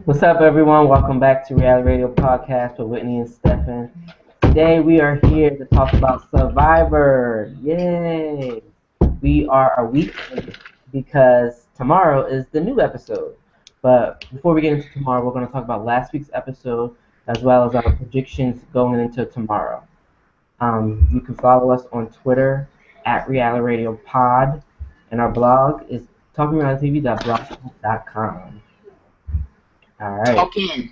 What's up, everyone? Welcome back to Reality Radio Podcast with Whitney and Stefan. Today we are here to talk about Survivor. Yay! We are a week late because tomorrow is the new episode. But before we get into tomorrow, we're going to talk about last week's episode as well as our predictions going into tomorrow. You can follow us on Twitter at Reality Radio Pod, and our blog is talkingrealitytv.blogspot.com. All right.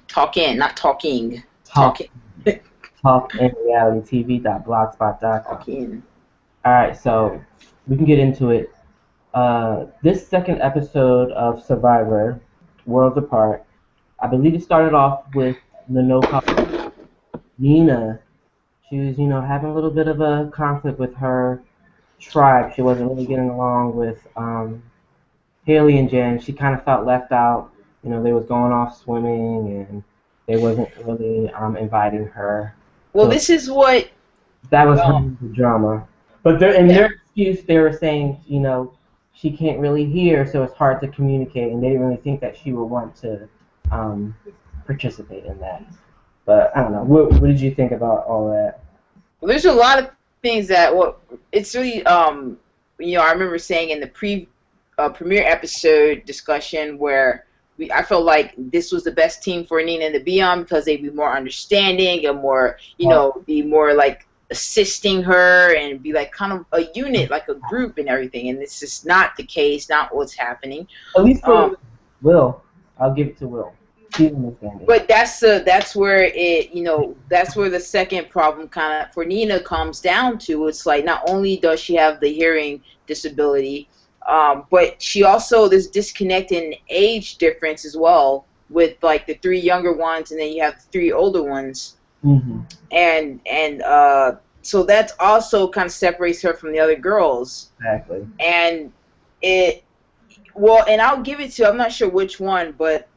Talking, not talking. Talk Talking, talkandrealitytv.blogspot.com. talking. All right, so we can get into it. This second episode of Survivor, Worlds Apart, I believe it started off with the no call. Nina. She was, having a little bit of a conflict with her tribe. She wasn't really getting along with Haley and Jen. She kind of felt left out. They was going off swimming and they wasn't really inviting her. Well, So this is what. that was her Well, drama. But in their excuse, they were saying, she can't really hear, so it's hard to communicate, and they didn't really think that she would want to um, participate in that. But I don't know. What did you think about all that? there's a lot of things that. Well, it's really. I remember saying in the premiere episode discussion where I felt like this was the best team for Nina to be on because they'd be more understanding and more, be more like assisting her and be like kind of a unit, like a group and everything. And this is not the case, not what's happening. At least Um, for Will, I'll give it to Will. He's understanding. but that's where that's where the second problem kind of for Nina comes down to. It's like not only does she have the hearing disability, but she also there's disconnect in age difference as well with like the three younger ones and then you have the three older ones. Mm-hmm. And so that's also kind of separates her from the other girls. Exactly. And and I'll give it to, I'm not sure which one, but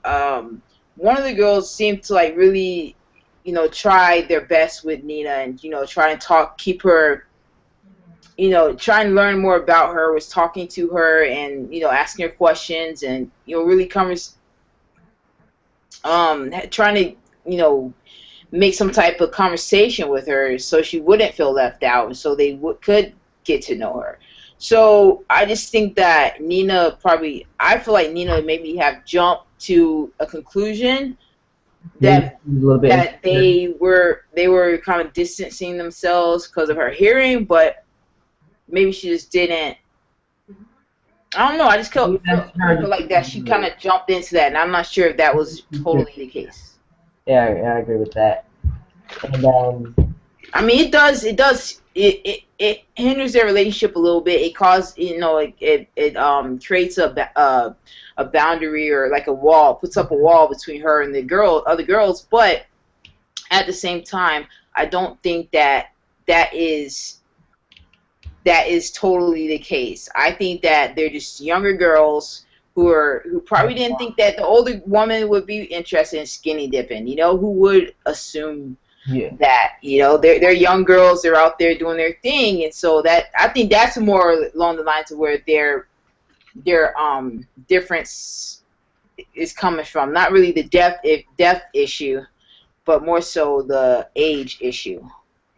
one of the girls seemed to like really, try their best with Nina and, try and keep her, try and learn more about her, was talking to her and, asking her questions and, really trying to, make some type of conversation with her so she wouldn't feel left out and so they could get to know her. So I just think that I feel like Nina maybe have jumped to a conclusion that Maybe a little bit. that they were kind of distancing themselves because of her hearing, but maybe she just didn't. I don't know. I just feel like that she kind of jumped into that, and I'm not sure if that was totally the case. Yeah, I agree with that. And I mean, it hinders their relationship a little bit. It causes, it creates a boundary or like a wall, puts up a wall between her and other girls. But at the same time, I don't think that is totally the case. I think that they're just younger girls who probably didn't think that the older woman would be interested in skinny dipping. Who would assume that? They're young girls. They're out there doing their thing, and so that I think that's more along the lines of where their difference is coming from. Not really the deaf issue, but more so the age issue.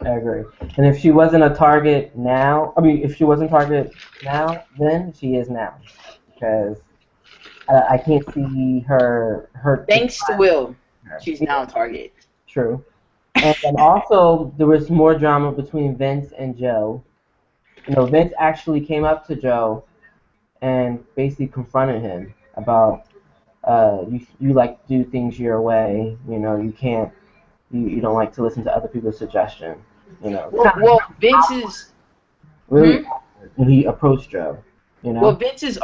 I agree. And if she wasn't a target now, if she wasn't target now, then she is now. Because I can't see her. Thanks to Will, she's now a target. True. And also, there was more drama between Vince and Joe. Vince actually came up to Joe and basically confronted him about you like to do things your way. You can't. You don't like to listen to other people's suggestions. Well, Vince's really when he approached Joe. Well, Vince's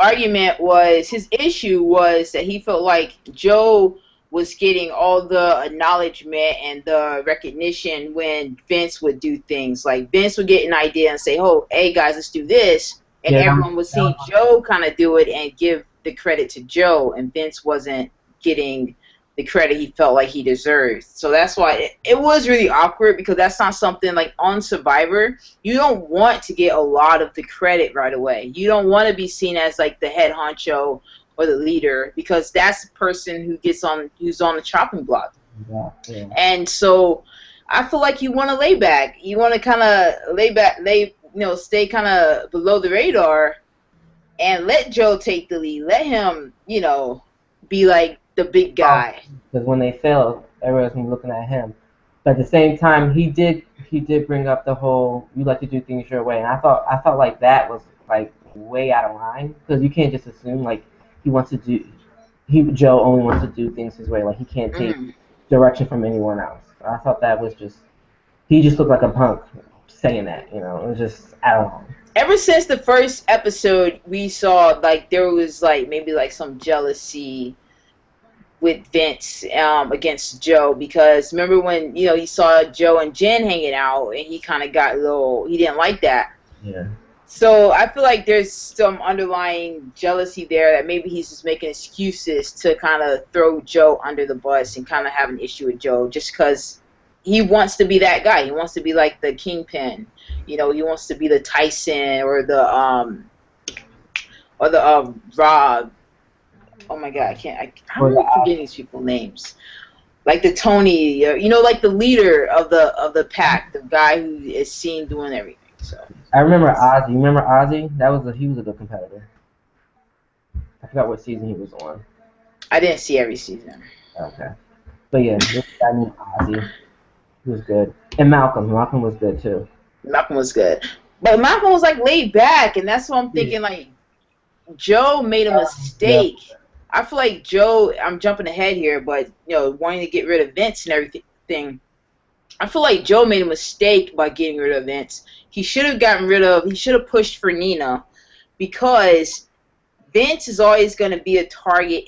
his issue was that he felt like Joe was getting all the acknowledgement and the recognition when Vince would do things. Like Vince would get an idea and say, "Oh, hey guys, let's do this," and everyone would see Joe kind of do it and give the credit to Joe, and Vince wasn't getting the credit he felt like he deserved. So that's why it was really awkward, because that's not something like on Survivor. You don't want to get a lot of the credit right away. You don't want to be seen as like the head honcho or the leader, because that's the person who's on the chopping block. Yeah, yeah. And so I feel like you want to lay back. You want to kind of stay kind of below the radar and let Joe take the lead. Let him, be like the big guy. Because when they fail, everyone's gonna be looking at him. But at the same time, he did bring up the whole you like to do things your way, and I felt like that was like way out of line because you can't just assume like he wants to do Joe only wants to do things his way, like he can't take direction from anyone else. I thought that was just he just looked like a punk saying that, It was just I don't know. Ever since the first episode, we saw like there was like maybe like some jealousy with Vince against Joe, because remember when he saw Joe and Jen hanging out and he kind of got he didn't like that. Yeah. So I feel like there's some underlying jealousy there that maybe he's just making excuses to kind of throw Joe under the bus and kind of have an issue with Joe just because he wants to be that guy. He wants to be like the Kingpin. He wants to be the Tyson or the Rob. Oh my God, I'm forgetting these people's names. Like the Tony, like the leader of the pack, the guy who is seen doing everything. So I remember Ozzy. You remember Ozzy? He was a good competitor. I forgot what season he was on. I didn't see every season. Okay. But yeah, this guy named Ozzy. He was good. And Malcolm. Malcolm was good too. Malcolm was good. But Malcolm was like laid back, and that's what I'm thinking, like Joe made a mistake. Yeah. I feel like Joe, I'm jumping ahead here, but wanting to get rid of Vince and everything. I feel like Joe made a mistake by getting rid of Vince. He should have pushed for Nina, because Vince is always going to be a target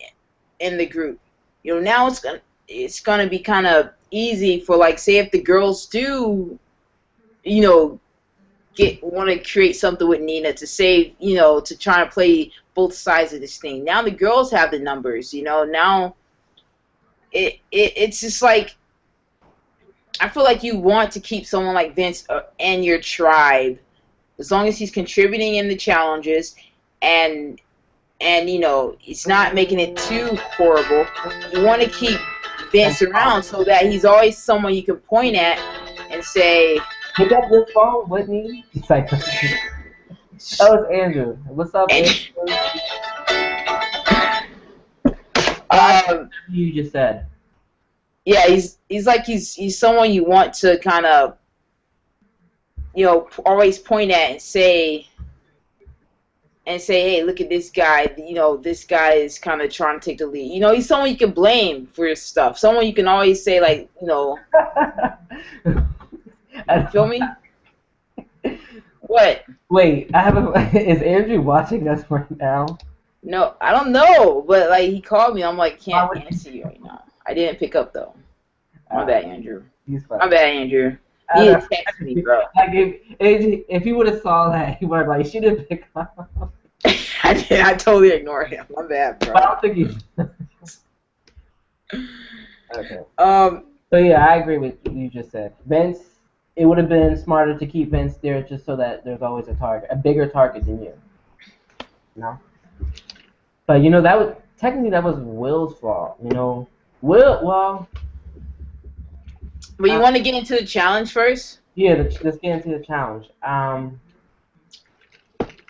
in the group. Now it's gonna be kind of easy for, like, say if the girls do, want to create something with Nina to save, to try and play both sides of this thing. Now the girls have the numbers, now it's just like, I feel like you want to keep someone like Vince and your tribe as long as he's contributing in the challenges and it's not making it too horrible. You want to keep Vince around so that he's always someone you can point at and say, pick up your phone, Whitney. It's like, that was Andrew. What's up, Andrew? You just said. Yeah, he's someone you want to kind of, always point at and say, hey, look at this guy. This guy is kind of trying to take the lead. He's someone you can blame for your stuff. Someone you can always say, like, feel me? What? Wait, is Andrew watching us right now? No, I don't know, but like he called me. I'm like, can't answer you right now. I didn't pick up though. My bad, Andrew. My bad, Andrew. He didn't text me, bro. Like if he would have saw that, he would have like, she didn't pick up. I totally ignored him. My bad, bro. I don't think he. Okay. So yeah, I agree with what you just said. Vince, it would have been smarter to keep Vince there just so that there's always a bigger target than you. But that was technically Will's fault. Well. But you want to get into the challenge first? Yeah, let's get into the challenge.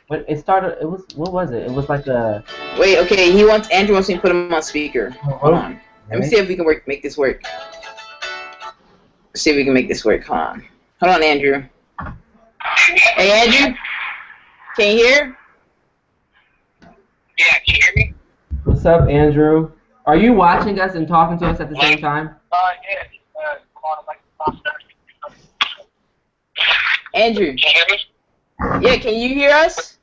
But it started. What was it? It was like a. Wait. Okay. Andrew wants me to put him on speaker. Hold on. Let me see if we can make this work. See if we can make this work. Hold on, Andrew. Hey, Andrew. Can you hear? Yeah, can you hear me? What's up, Andrew? Are you watching us and talking to us at the same time? Yeah. Andrew. Can you hear me? Yeah, can you hear us?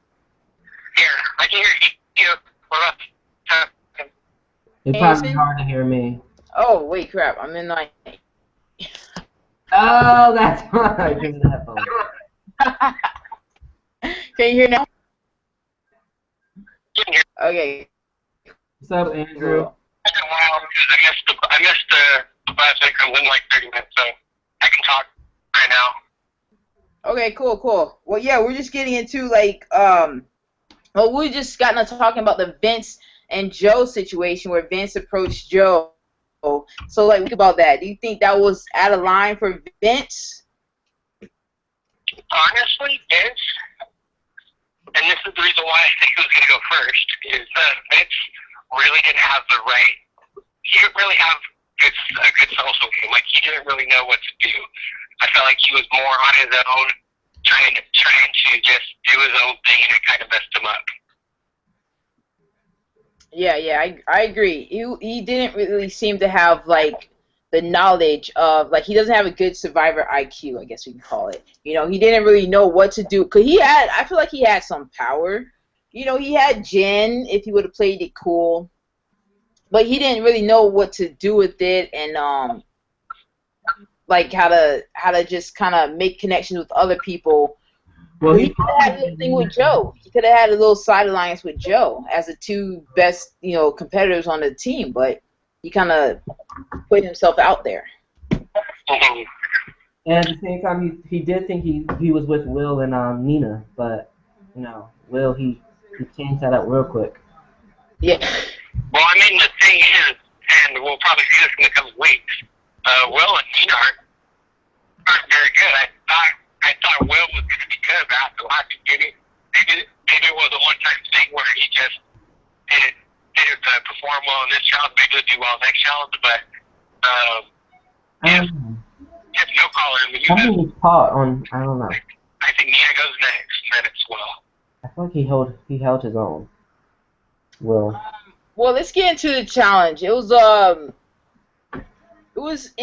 Here, I can hear you. It's probably hard to hear me. Oh, wait, crap. I'm in like... Oh, that's why. Can you hear now? Okay. What's up, Andrew? Wow, because I missed the last week. I'm in like 30 minutes, so I can talk right now. Okay, cool. Well, yeah, we're just getting into like, we just got into talking about the Vince and Joe's situation where Vince approached Joe. So, like, think about that. Do you think that was out of line for Vince? Honestly, Vince, and this is the reason why I think he was going to go first, is that Vince really didn't have the right. He didn't really have a good social game. Like, he didn't really know what to do. I felt like he was more on his own, trying to just do his own thing, and it kind of messed him up. Yeah, I agree. He didn't really seem to have like the knowledge of, like, he doesn't have a good survivor IQ, I guess we can call it. You know, he didn't really know what to do, cause I feel like he had some power. You know, he had Jen if he would have played it cool, but he didn't really know what to do with it, and like how to just kind of make connections with other people. Well, He could have had a little thing with Joe. He could have had a little side alliance with Joe as the two best, competitors on the team, but he kind of put himself out there. Mm-hmm. and at the same time, he did think he was with Will and Nina, but Will he changed that up real quick. Yeah. Well, I mean, the thing is, and we'll probably see this in the coming weeks, Will and Nina aren't very good. I thought Will was going to be good, but after last year, maybe it was a one-time thing where he just didn't perform well in this challenge, maybe he'll do well next challenge, but if no caller in the I think he's caught on. I don't know. I think Nina goes next, and then it's Will. I feel like he held his own. Will. Well, let's get into the challenge. It was Did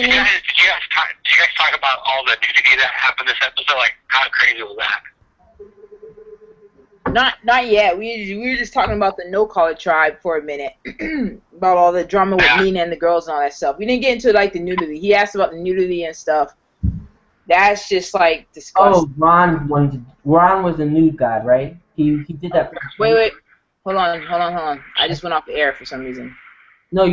you guys talk about all the nudity that happened this episode? Like, how crazy was that? not yet. We were just talking about the no collar tribe for a minute, about all the drama with Nina and the girls and all that stuff. We didn't get into like the nudity. He asked about the nudity and stuff. That's just like disgusting. Oh, Ron was a nude god, right? He did that. Wait. Hold on. I just went off the air for some reason. No,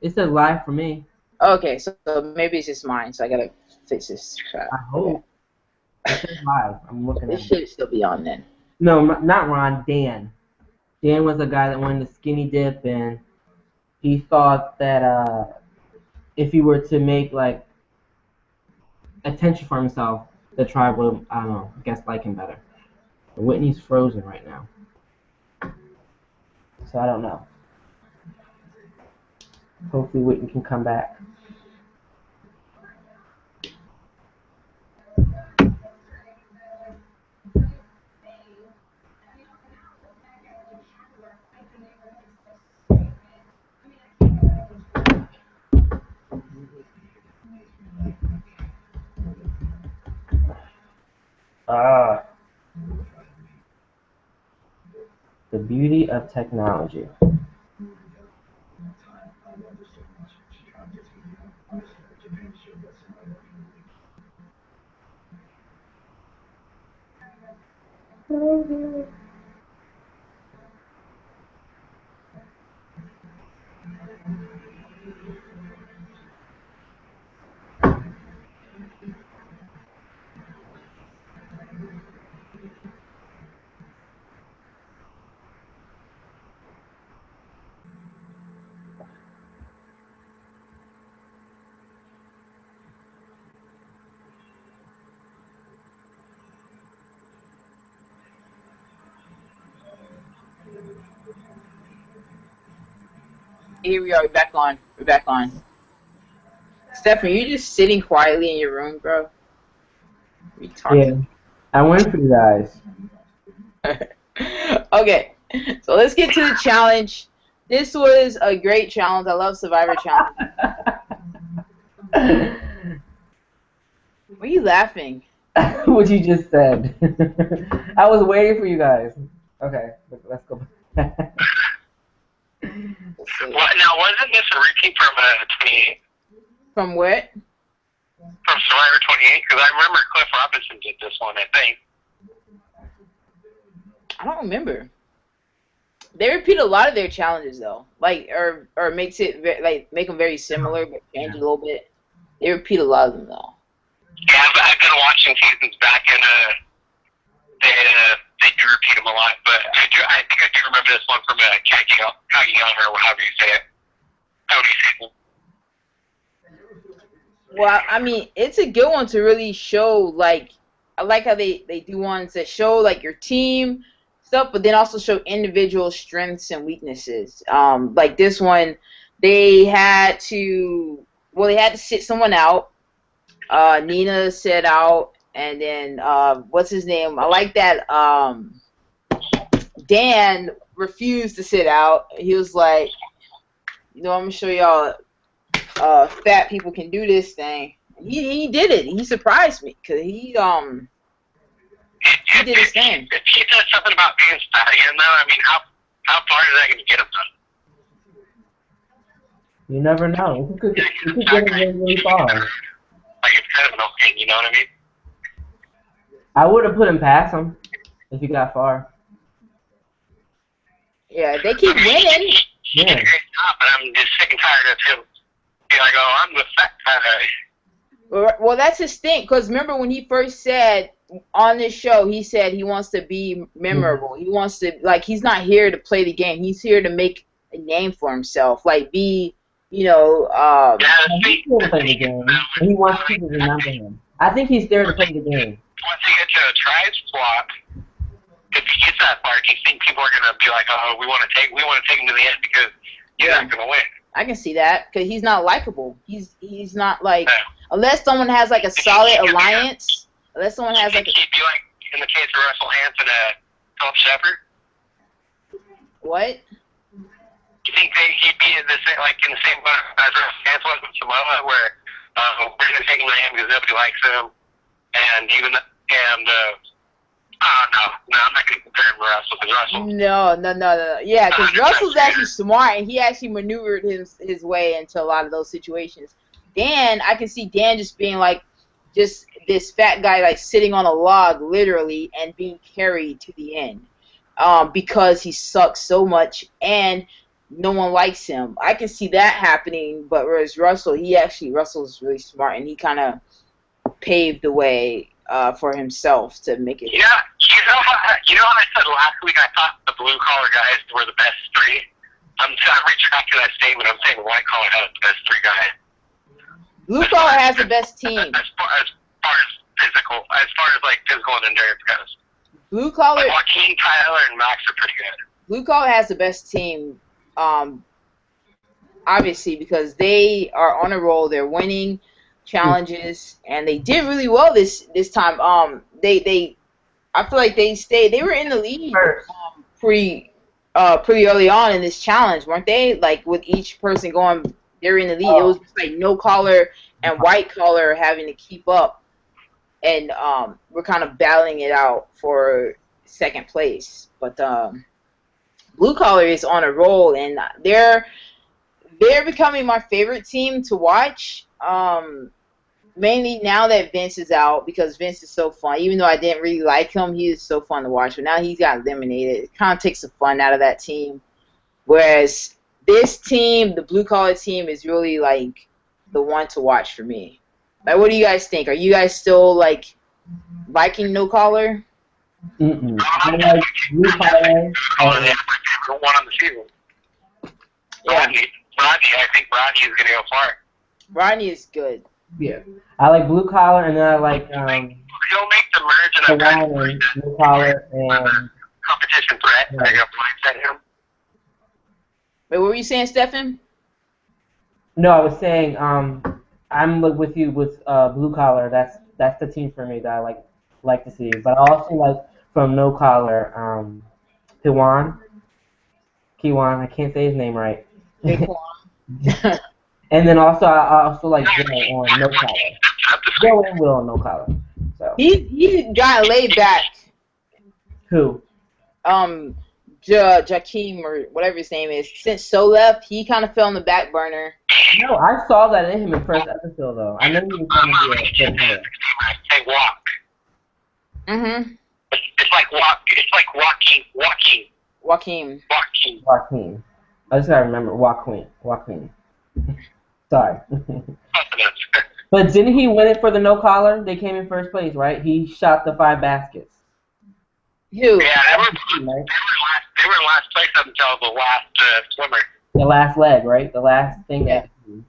it says live for me. Okay, so maybe it's just mine, so I gotta fix this crap. I hope. It says live. I'm looking at it. It should still be on then. No, not Ron, Dan. Dan was the guy that won the skinny dip, and he thought that if he were to make like attention for himself, the tribe would, I don't know, I guess like him better. Whitney's frozen right now. So I don't know. Hopefully Whitney can come back. The beauty of technology. Here we are. We're back on. Stefan, you just sitting quietly in your room, bro? Yeah, I went for you guys. Okay, so let's get to the challenge. This was a great challenge. I love Survivor Challenge. Why are you laughing? What you just said. I was waiting for you guys. Okay, let's go back. Well, now, wasn't this a repeat from 28? From what? From Survivor 28? Because I remember Cliff Robinson did this one, I think. I don't remember. They repeat a lot of their challenges though, like or makes it make them very similar, but change it a little bit. They repeat a lot of them though. Yeah, I've been watching seasons back, and they they do repeat them a lot, but I think I do remember this one from Kageyama, or however you say it. How do you say it? Well, I mean, it's a good one to really show, like, I like how they do ones that show, like, your team stuff, but then also show individual strengths and weaknesses. Like this one, they had to sit someone out. Nina sit out, and then, what's his name? I like that, Dan refused to sit out. He was like, I'm going to show y'all fat people can do this thing. He did it. He surprised me because he did his thing. If he says something about being fat again, though, I mean, how far is that going to get him done? You never know. It could get him really, really far. Like, it's kind of an thing, you know what I mean? I would have put him past him if he got far. Yeah, they keep winning. He did a great job, but I'm just sick and tired of him. Be like, oh, I'm the fat guy. Well, that's his thing. Because remember when he first said on this show, he said he wants to be memorable. He wants to, like, he's not here to play the game. He's here to make a name for himself. Like, be, he's here to play the game. And he wants people to remember him. I think he's there to play the game. Once he gets to a tribe swap, if he gets that far, do you think people are going to be like, oh, we want to take him to the end because he's not going to win? I can see that because he's not likable. He's not like, unless someone has like a solid alliance. Unless someone has like. He'd be like in the case of Russell Hanson and Philip Shepard. What? Do you think he'd be in the same boat as Russell Hanson was with Samoa, where we're going to take him to the end because nobody likes him, no, I'm not going to compare him to Russell because Russell. No. Yeah, because Russell's actually smart and he actually maneuvered his way into a lot of those situations. Dan, I can see Dan just being like, just this fat guy like sitting on a log literally and being carried to the end, because he sucks so much and no one likes him. I can see that happening, but whereas Russell's really smart and he kind of paved the way for himself to make it. Yeah, you know how I said last week I thought the blue collar guys were the best three? I'm retracting that statement. I'm saying white collar has the best three guys. Blue collar has the best team. As far as like physical and endurance goes. Blue collar. Like Joaquin, Tyler, and Max are pretty good. Blue collar has the best team, obviously because they are on a roll. They're winning challenges and they did really well this time. I feel like they were in the lead pretty early on in this challenge, weren't they? Like with each person going, they're in the lead. It was just like no collar and white collar having to keep up, and we're kind of battling it out for second place. But blue collar is on a roll and they're becoming my favorite team to watch. Mainly now that Vince is out, because Vince is so fun. Even though I didn't really like him, he is so fun to watch. But now he's got eliminated. It kind of takes the fun out of that team. Whereas this team, the blue collar team, is really like the one to watch for me. Like, what do you guys think? Are you guys still like liking no collar? Mm-mm. I like blue collar. One on the field. Yeah. Rodney, I think Rodney is going to go far. Rodney is good. Yeah, I like blue collar, and then I like He'll make the merge and blue collar and competition threat. Yeah. They're going to blindset him. Wait, what were you saying, Stefan? No, I was saying I'm with you with blue collar. That's the team for me that I like to see. But I also like from no collar Kiwan. I can't say his name right. And then also I also like Joe on no collar. Joe and Will on no collar. So He got laid back. Who? Jakeem or whatever his name is. Since So left, he kind of fell on the back burner. No, I saw that in him in first episode though. I know he was going to be a good player. Say walk. Mhm. It's like walk. It's like Joaquin. Joaquin. I just gotta remember Joaquin. Sorry. But didn't he win it for the no collar? They came in first place, right? He shot the 5 baskets. Who? Yeah, they were in last place up until the last swimmer. The last leg, right? The last thing Yeah.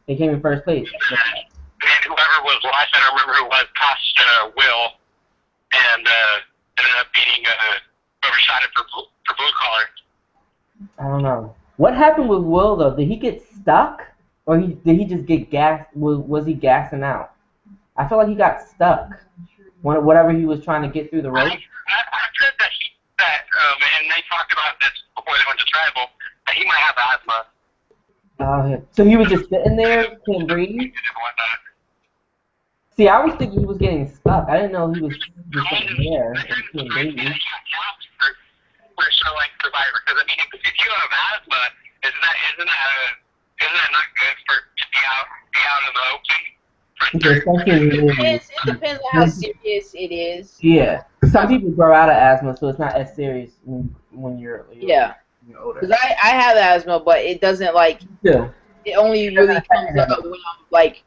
they came in first place. And whoever was last, I don't remember who it was, passed Will, and ended up beating whoever shot it for blue collar. I don't know. What happened with Will though? Did he get stuck, or did he just get gassed? Was he gassing out? I feel like he got stuck. Whatever he was trying to get through the rope. I've heard and they talked about this before they went to tribal, that he might have asthma. So he was just sitting there, couldn't breathe. See, I was thinking he was getting stuck. I didn't know he was just sitting there and couldn't breathe. For sure, like Survivor, because I mean, if you have asthma, isn't that not good to be out in the open? It depends on how serious it is. Yeah, some people grow out of asthma, so it's not as serious when you're older. Because I have asthma, but it doesn't it only really comes out when I'm like,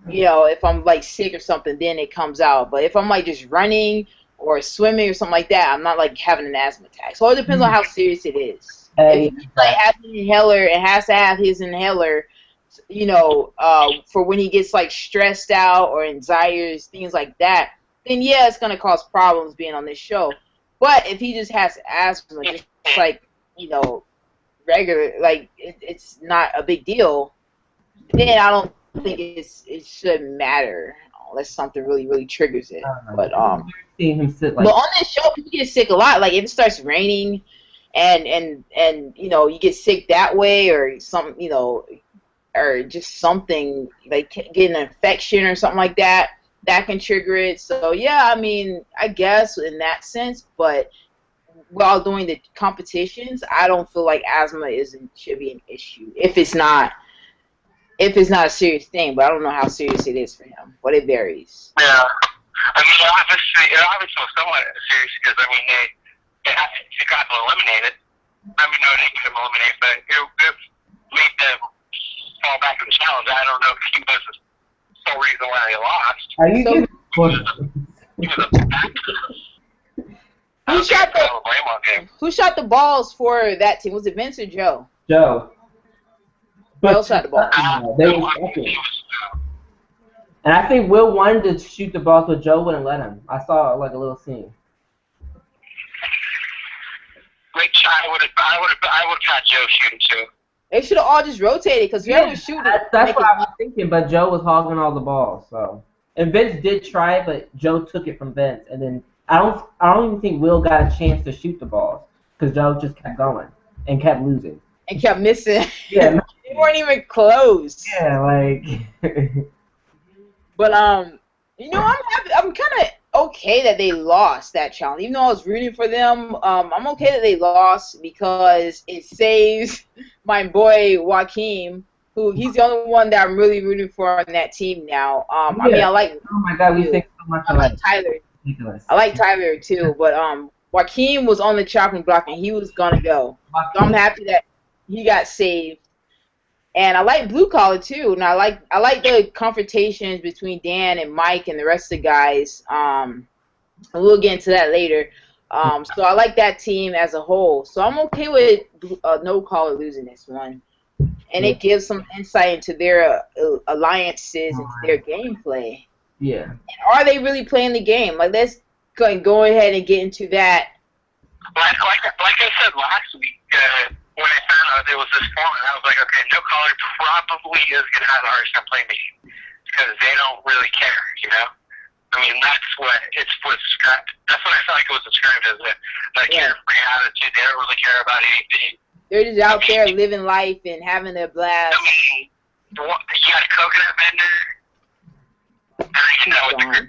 if I'm like sick or something, then it comes out. But if I'm like just running or swimming or something like that, I'm not like having an asthma attack. So it depends on how serious it is. If he has an inhaler, it has to have his inhaler, for when he gets like stressed out or anxiety, things like that, then yeah, it's gonna cause problems being on this show. But if he just has asthma, just like regular, like it's not a big deal, then I don't think it should matter unless something really triggers it. But seeing him sit but on this show, people get sick a lot. Like if it starts raining, and you get sick that way, or something, or just something like getting an infection or something like that, that can trigger it. So yeah, I mean, I guess in that sense, but while doing the competitions, I don't feel like asthma should be an issue if it's not a serious thing. But I don't know how serious it is for him. But it varies. Yeah, I mean, it obviously was somewhat serious because I mean it got eliminated. I mean, no, they didn't eliminate, but it made them fall back in the challenge. I don't know if he was the sole reason why they lost. Are you Who shot the balls for that team? Was it Vince or Joe? Joe. Joe shot the ball. They were second. And I think Will wanted to shoot the ball, so Joe wouldn't let him. I saw like a little scene. Which I would have had Joe shooting too. They should have all just rotated because whoever was shooting. That's what I was thinking, but Joe was hogging all the balls. So, and Vince did try it, but Joe took it from Vince, and then I don't even think Will got a chance to shoot the balls because Joe just kept going and kept losing and kept missing. Yeah, they weren't even close. Yeah, like. But I'm happy. I'm kind of okay that they lost that challenge, even though I was rooting for them. I'm okay that they lost because it saves my boy Joaquin, who he's the only one that I'm really rooting for on that team now. I mean, I like. Oh my God, we think so much. I like Tyler. I like Tyler too, but Joaquin was on the chopping block and he was gonna go. So I'm happy that he got saved. And I like Blue Collar too, and I like the confrontations between Dan and Mike and the rest of the guys. And we'll get into that later. So I like that team as a whole. So I'm okay with No Collar losing this one, and it gives some insight into their alliances and their gameplay. Yeah. And are they really playing the game? Like, let's go ahead and get into that. Like I said last week. When I found out it was this format, I was like, okay, No Collar probably is going to have a hard time playing the game because they don't really care, I mean, that's what described. That's what I felt like it was described as a carefree attitude. They don't really care about anything. They're just out there living life and having their blast. I mean, you got a coconut vendor.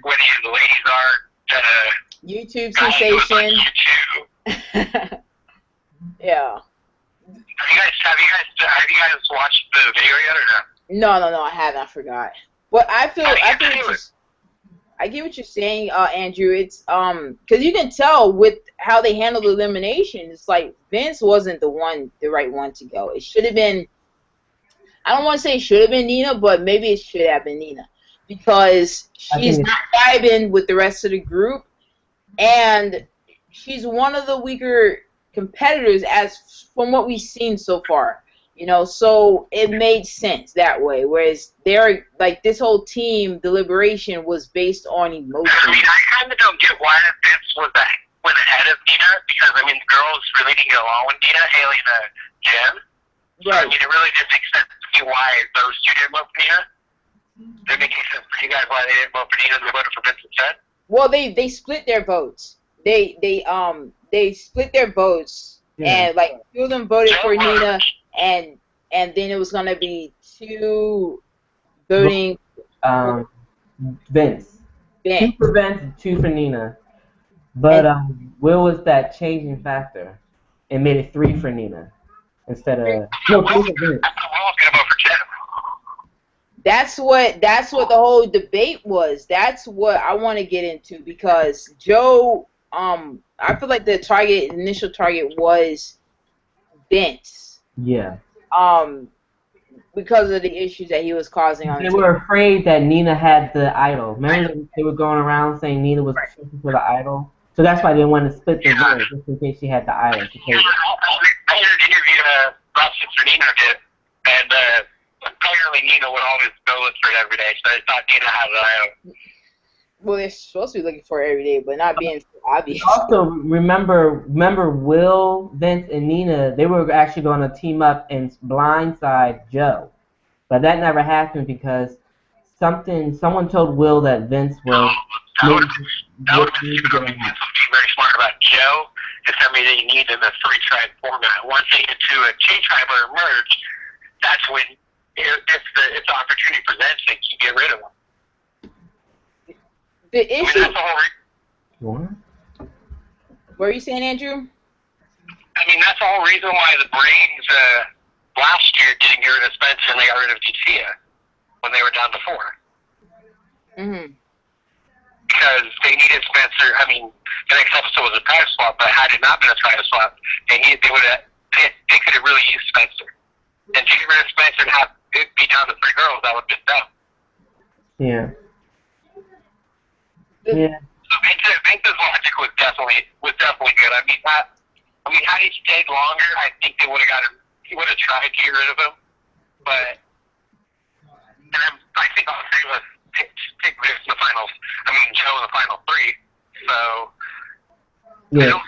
What the ladies are. YouTube sensation. YouTube. Yeah. Have you guys watched the video yet or no? No, I haven't. I forgot. But I get what you're saying, Andrew. It's because you can tell with how they handle the elimination. It's like Vince wasn't the right one to go. It should have been. I don't want to say it should have been Nina, but maybe it should have been Nina because she's not vibing with the rest of the group, and she's one of the weaker competitors as from what we've seen so far. You know, so it made sense that way. Whereas they're like this whole team deliberation was based on emotion. I mean, I kind of don't get why Vince went ahead of Nina, because I mean the girls really didn't get along with Nina, Haley, and Jen. So, Right. I mean, it really didn't make sense to me why those two didn't vote for Nina. Did it make any sense for you guys why they didn't vote for Nina and they voted for Vince instead? Well, they split their votes. They split their votes, and like two of them voted for Nina, and then it was gonna be two voting Vince. Vince. 2 for Vince and 2 for Nina. But where was that changing factor? It made it 3 for Nina instead of no 3 for Vince. That's what the whole debate was. That's what I want to get into, because Joe, I feel like the initial target was Vince. Yeah. Because of the issues that he was causing on the They team. were afraid that Nina had the idol. Remember they were going around saying Nina was searching for the idol? So that's why they wanted to split the vote, just in case she had the idol. I heard an interview Ross for Nina did, and apparently Nina would always go look for it every day, so I thought Nina had the idol. Well, they're supposed to be looking for it every day, but not being obvious. Also, remember Will, Vince, and Nina, they were actually going to team up and blindside Joe. But that never happened because someone told Will that Vince was... That would have been stupid of me. Vince was being very smart about Joe. It's everything you need in a 3-tribe format. Once they get to a K-tribe or a merge, that's when, if the opportunity presents, they can get rid of them. The issue. I mean, that's the whole What were you saying, Andrew? I mean, that's the whole reason why the Braves last year didn't get rid of Spencer and they got rid of Lucia when they were down to 4. Mm-hmm. Because they needed Spencer. I mean, the next episode was a title swap, but had it not been a title swap, they could have really used Spencer. And to get rid of Spencer and have it be down to 3 girls, that would have been dumb. Yeah. Yeah. So Vince's logic was definitely good. I mean, had he stayed longer, I think they would have got him. He would have tried to get rid of him, but I think all 3 of us pick Vince in the finals. I mean, Joe in the final 3. So Yeah.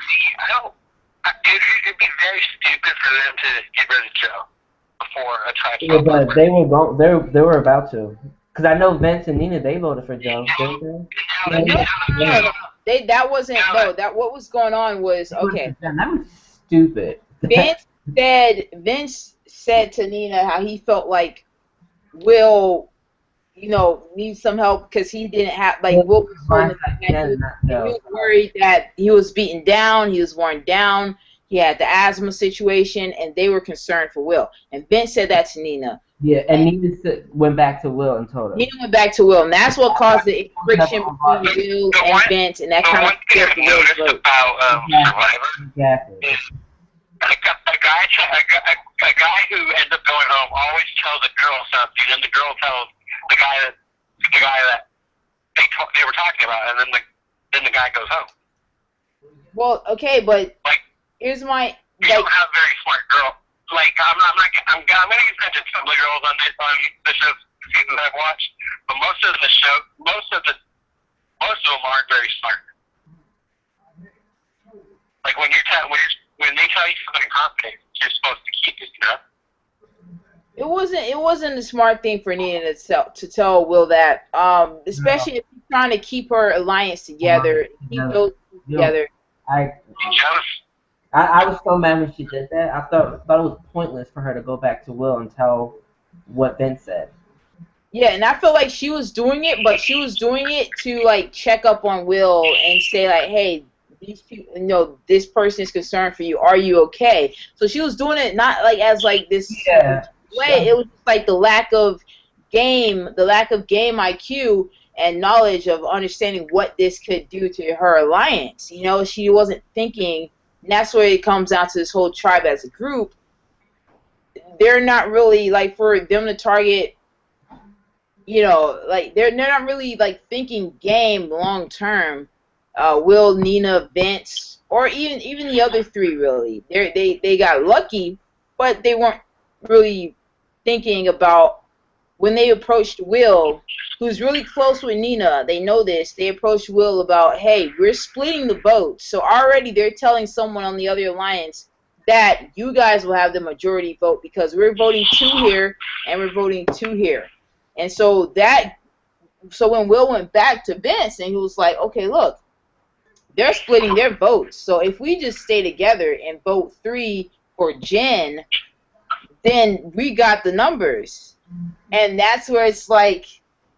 It'd be very stupid for them to get rid of Joe before a try. Yeah, but they were about to. Because I know Vince and Nina, they voted for Joe, didn't they? No, that wasn't. No, that what was going on was okay. That was stupid. Vince said to Nina how he felt like Will, needs some help because he didn't have Will was holding he was worried that he was beaten down, he was worn down, he had the asthma situation, and they were concerned for Will. And Vince said that to Nina. Yeah, and Nina went back to Will and told her. Nina went back to Will, and that's what caused the friction between Will and Vince, and that kind of scared the Will's vote. About Survivor Exactly. is a guy who ends up going home always tells a girl something, and the girl tells the guy that they were talking about, and then the guy goes home. Well, okay, but here's my. You don't have very smart girl. I'm gonna mention some of the girls on the show seasons I've watched, but most of them aren't very smart. Like when they tell you something confident, you're supposed to keep it, It wasn't a smart thing for Nina to tell Will that, especially if he's trying to keep her alliance together, keep those together. I was so mad when she did that. I thought it was pointless for her to go back to Will and tell what Vince said. Yeah, and I feel like she was doing it, but she was doing it to check up on Will and say hey, these people, this person is concerned for you. Are you okay? So she was doing it not as this way. It was just the lack of game IQ and knowledge of understanding what this could do to her alliance. She wasn't thinking. And that's where it comes down to this whole tribe as a group. They're not really for them to target. They're not really thinking game long term. Will, Nina, Vince, or even the other three. Really, they got lucky, but they weren't really thinking about when they approached Will, who's really close with Nina. They know this. They approached Will about, hey, we're splitting the vote, so already they're telling someone on the other alliance that you guys will have the majority vote because we're voting 2 here and we're voting 2 here. And so when Will went back to Vince and he was like, okay, look, they're splitting their votes. So if we just stay together and vote 3 for Jen, then we got the numbers. And that's where it's like,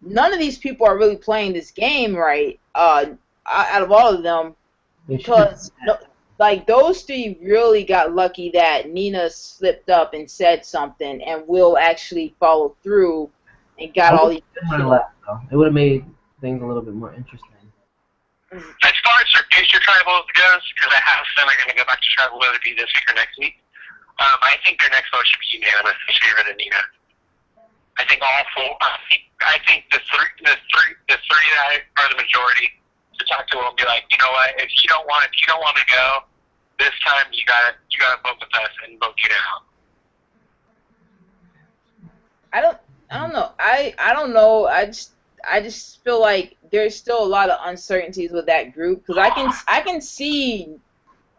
none of these people are really playing this game right, out of all of them, because like those 3 really got lucky that Nina slipped up and said something, and Will actually followed through and got all these. It would have made things a little bit more interesting. As far as their future tribals goes, because I have some are going to go back to tribal, whether it be this week or next week, I think their next vote should be unanimous in favor of Nina. I think all 4. I think the three that are the majority to talk to will be like, you know what? If you don't want to go this time, you gotta vote with us and vote you down. I don't know. I don't know. I just feel like there's still a lot of uncertainties with that group, because I can see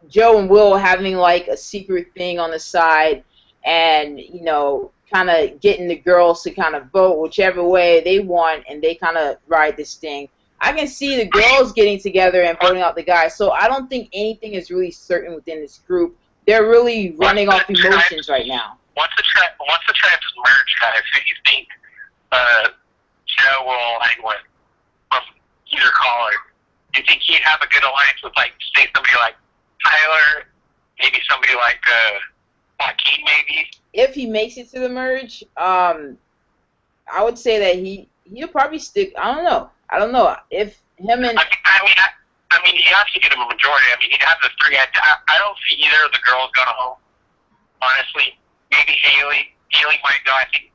Joe and Will having like a secret thing on the side, and kind of getting the girls to kind of vote whichever way they want, and they kind of ride this thing. I can see the girls getting together and voting out the guys. So I don't think anything is really certain within this group. They're really running off emotions right now. Once the tribes merge, guys, who do you think Joe will hang with from either caller? Do you think he'd have a good alliance with, like, say, somebody like Tyler, maybe somebody like Joaquin, maybe? If he makes it to the merge, I would say that he'll probably stick. I don't know if him and. I mean, he has to get him a majority. I mean, he'd have the 3. I don't see either of the girls going home. Honestly, maybe Haley. Haley might go. I think,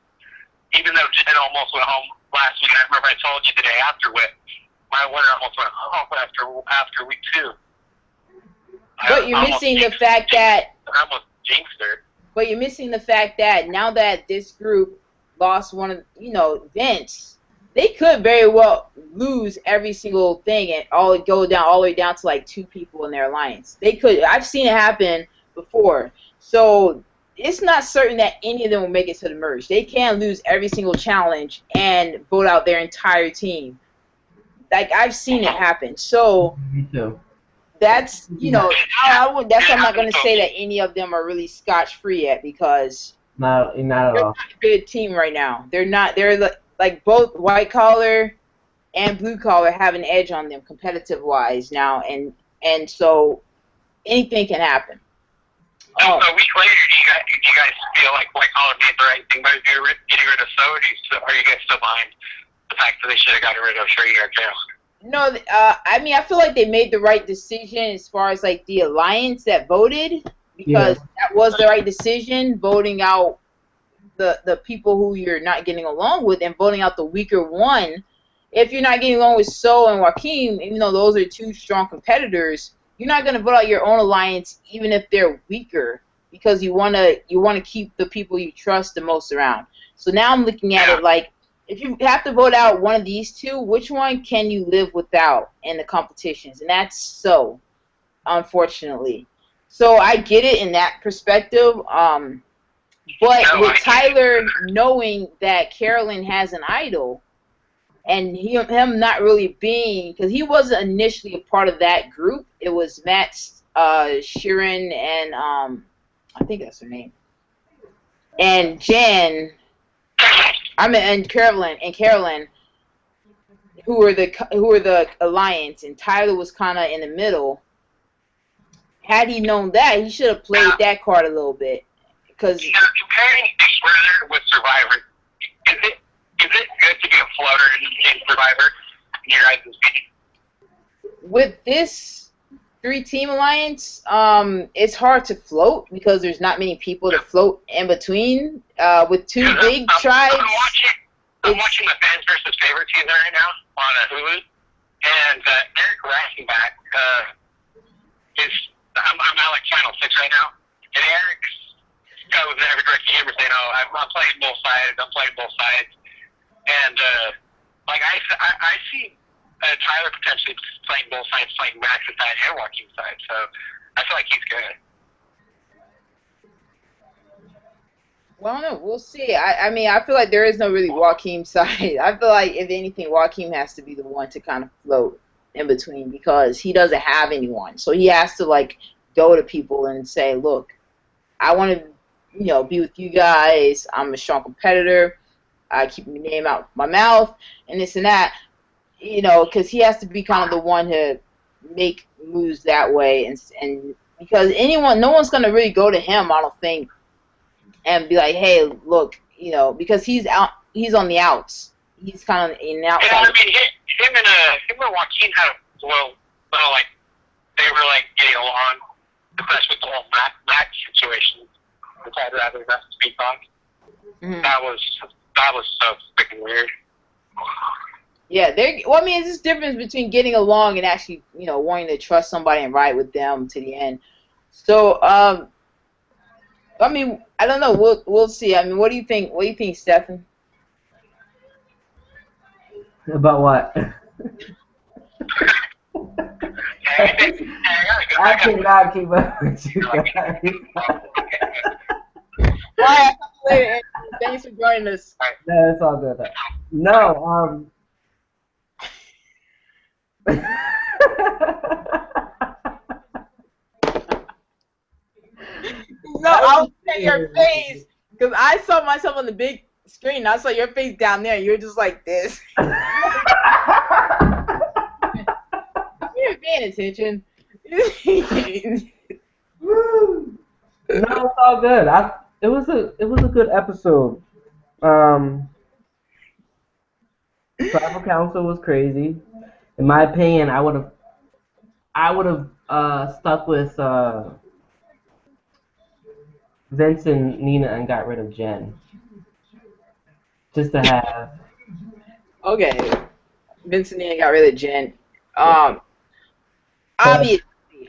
even though Jen almost went home last week, I remember I told you the day after my winner almost went home after week 2. But you're missing the fact that. I almost jinxed her. But you're missing the fact that now that this group lost one of, Vince, they could very well lose every single thing and all the way down to like 2 people in their alliance. They could. I've seen it happen before. So it's not certain that any of them will make it to the merge. They can lose every single challenge and vote out their entire team. Like, I've seen it happen. So Me too. that's, I'm not going to say that any of them are really scotch-free yet, because not at they're all. not a good team right now. They're like both white collar and blue collar have an edge on them competitive-wise now, and so anything can happen. So a week later, do you guys feel like white collar made the right thing by getting rid of So? Are you guys still behind the fact that they should have gotten rid of Sherry or Jail? No, I mean, I feel like they made the right decision as far as like the alliance that voted, because that was the right decision, voting out the people who you're not getting along with and voting out the weaker one. If you're not getting along with So and Joaquin, even though those are 2 strong competitors, you're not going to vote out your own alliance even if they're weaker, because you want to keep the people you trust the most around. So now I'm looking at it like, if you have to vote out one of these 2, which one can you live without in the competitions? And that's So, unfortunately. So I get it in that perspective. But with Tyler knowing that Carolyn has an idol, and him not really being, because he wasn't initially a part of that group. It was Matt, Sheeran, and I think that's her name, and Jen. And Carolyn, who were the alliance, and Tyler was kind of in the middle. Had he known that, he should have played that card a little bit. Because comparing each other with Survivor, is it good to be a floater in Survivor? In your guys' opinion? With this 3-team alliance, it's hard to float because there's not many people to float in between. With 2 big tribes. I'm watching the Fans versus Favorites season right now on Hulu, And Eric Rassenbach is, I'm at like Channel 6 right now, and Eric's goes in every direction ever saying, oh, I'm playing both sides, I'm playing both sides. And, like, I see Tyler potentially playing both sides, playing Max's side and Joaquin's side, so I feel like he's good. Well, I don't know. We'll see. I mean, I feel like there is no really Joaquin side. I feel like, if anything, Joaquin has to be the one to kind of float in between because he doesn't have anyone. So he has to, like, go to people and say, look, I want to, be with you guys. I'm a strong competitor. I keep my name out my mouth and this and that, because he has to be kind of the one to make moves that way. And because no one's going to really go to him, I don't think, and be like, hey, look, because he's on the outs. He's kind of in the outside. Yeah, I mean, him and Joaquin had a little, like, they were, like, getting along, especially with the whole Matt situation. Which I'd rather not speak on. Mm-hmm. That was so freaking weird. Yeah, I mean, it's just difference between getting along and actually, wanting to trust somebody and ride with them to the end. So, I mean, I don't know. We'll see. I mean, what do you think? What do you think, Stefan? About what? I cannot keep up with you guys. Bye. Later. Thanks for joining us. No, it's all good. No, No, I was at your face because I saw myself on the big screen. I saw your face down there. You were just like this. You're paying attention. no, it's all good. It was a good episode. Tribal Council was crazy. In my opinion, I would have stuck with Vince and Nina and got rid of Jen. Just to have. Okay. Vince and Nina got rid of Jen. Obviously.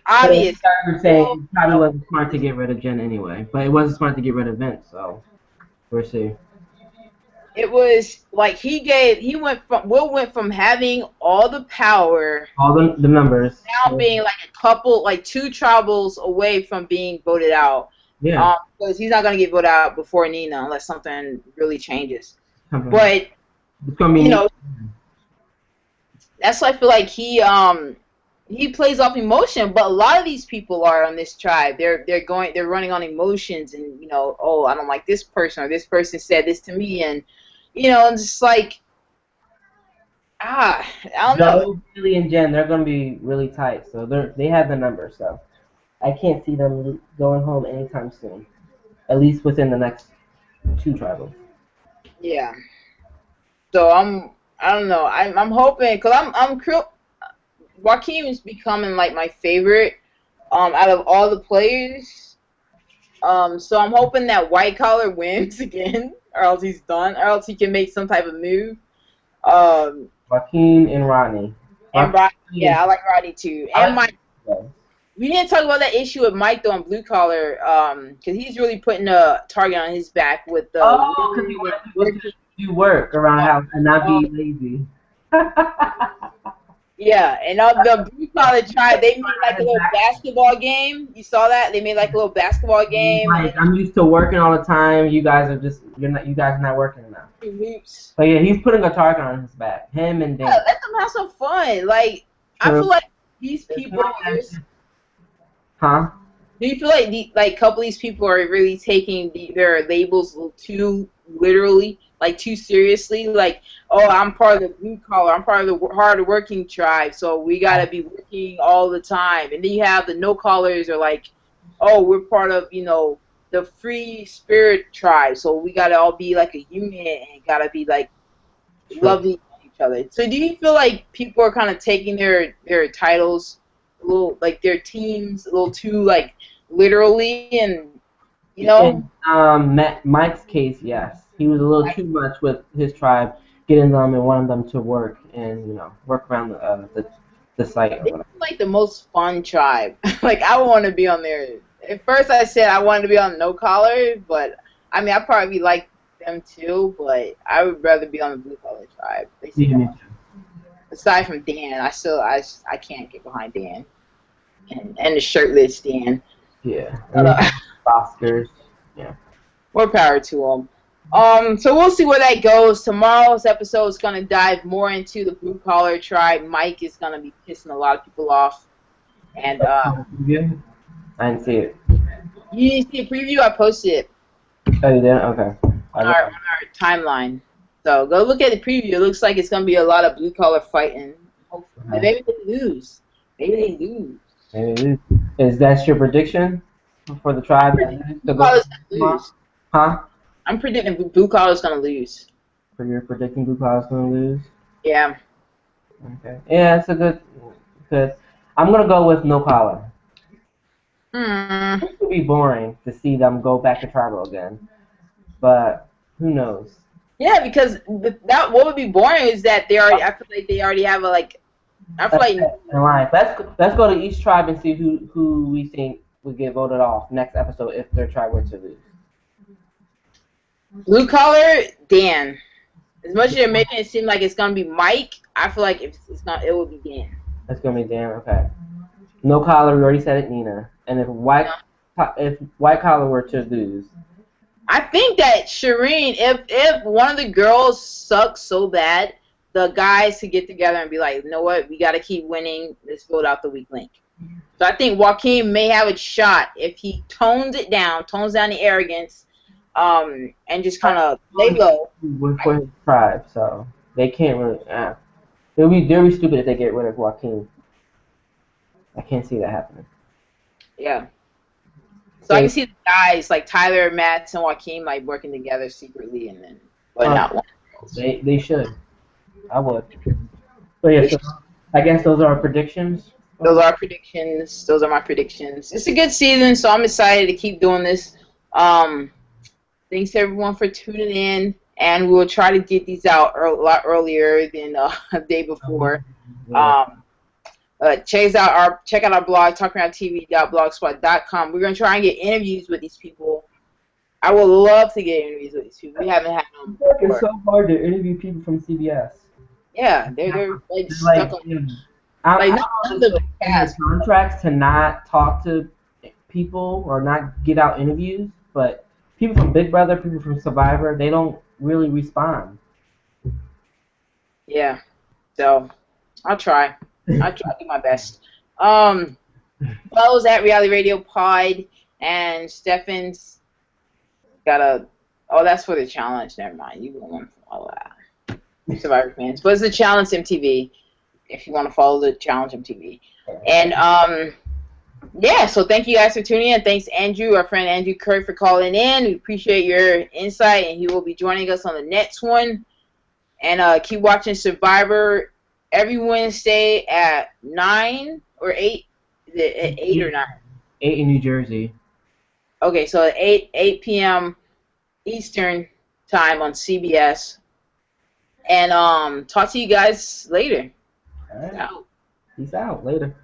You were saying it probably wasn't smart to get rid of Jen anyway, but it wasn't smart to get rid of Vince, so we'll see. It was like Will went from having all the power, all the members, now being like two tribals away from being voted out. Yeah. Because he's not gonna get voted out before Nina unless something really changes. But it's gonna be that's why I feel like he plays off emotion, but a lot of these people are on this tribe. They're running on emotions, and oh, I don't like this person, or this person said this to me, and just like I don't know. Billy and Jen, they're gonna be really tight, so they have the number, so I can't see them going home anytime soon. At least within the next two tribals. Yeah. So I don't know. I'm hoping, because Joaquin is becoming like my favorite out of all the players. So I'm hoping that White Collar wins again, or else he's done, or else he can make some type of move. Joaquin and Rodney. And Rodney, yeah, I like Rodney too. And Mike. We didn't talk about that issue with Mike though on Blue Collar, because he's really putting a target on his back with because he wants to do work around the house and not be lazy. Yeah, and the Blue Collar tribe, they made like a little basketball game. You saw that? They made like a little basketball game. Like, I'm used to working all the time. You guys are you guys are not working enough. Hoops. But yeah, he's putting a target on his back. Him and Dan. Yeah, let them have some fun. Like, I feel like these people. Huh? Do you feel like a couple of these people are really taking their labels a little too literally, like too seriously? Like, oh, I'm part of the blue collar, I'm part of the hard working tribe, so we gotta be working all the time. And then you have the no collars are like, oh, we're part of the free spirit tribe, so we gotta all be like a unit and gotta be like loving each other. So do you feel like people are kind of taking their titles a little, like their teams, a little too like literally, and In Mike's case, yes, he was a little too much with his tribe, getting them and wanting them to work and work around the site or It's whatever. like the most fun tribe. Like I would want to be on there. At first, I said I wanted to be on No Collar, but I mean, I probably like them too. But I would rather be on the Blue Collar tribe. They seem Yeah, me more. Aside from Dan, I can't get behind Dan and the shirtless Dan. yeah. But, And then Oscars. Yeah. more power to them. So we'll see where that goes. Tomorrow's episode is going to dive more into the blue collar tribe. Mike is going to be pissing a lot of people off. And Yeah. I didn't see it. you didn't see a preview? I posted it Oh, you didn't? Okay. on our timeline. So go look at the preview. It looks like it's going to be a lot of blue collar fighting. Hopefully. Maybe they lose. Maybe they lose. Maybe. Is that your prediction for the tribe? Blue collar's going to lose. Huh? I'm predicting blue collar's going to lose. For your predicting Blue Collar's going to lose? Yeah. Okay. Yeah, it's a good. I'm going to go with No Collar. It would be boring to see them go back to tribal again, but who knows? Yeah, because that what would be boring is that they already. I feel like they already have a like. I feel like in line. Let's go to each tribe and see who we think would get voted off next episode if their tribe were to lose. blue collar Dan. As much as you're making it seem like it's gonna be Mike, I feel like if it's not, it will be Dan. That's gonna be Dan. Okay. No Collar. We already said it. Nina. And if white collar were to lose, I think that Shireen, if one of the girls sucks so bad, the guys could get together and be like, you know what, we got to keep winning. Let's vote out the weak link. So I think Joaquin may have a shot if he tones down the arrogance, and just kind of lay low. for his tribe, so they can't really. They'll be stupid if they get rid of Joaquin. I can't see that happening. Yeah. So I can see the guys like Tyler, Matt, and Joaquin like working together secretly, and then but not one. They should. I would. So yeah, so I guess those are our predictions. Those are our predictions. Those are my predictions. It's a good season, so I'm excited to keep doing this. Thanks everyone for tuning in, and we'll try to get these out a lot earlier than the day before. Check out our blog, talkaroundtv.blogspot.com. We're gonna try and get interviews with these people. I would love to get interviews with these people. We haven't had them before. It's so hard to interview people from CBS. Yeah, they're like stuck on. I know the contracts to not talk to people or not get out interviews, but people from Big Brother, people from Survivor, they don't really respond. Yeah, so I'll try. I'll try to do my best. Follows at Reality Radio Pod, and Stefan's got a. Oh, that's for the challenge. Never mind. You won't follow that. Survivor fans, but it's the Challenge MTV. If you want to follow the Challenge MTV, and yeah. So thank you guys for tuning in. Thanks Andrew, our friend Andrew Curry, for calling in. We appreciate your insight, and he will be joining us on the next one. And keep watching Survivor every Wednesday at 9 or 8. Is it at 8 or 9? 8 in New Jersey. Okay, so at 8 p.m. Eastern time on CBS. And talk to you guys later. All right. Peace out. Later.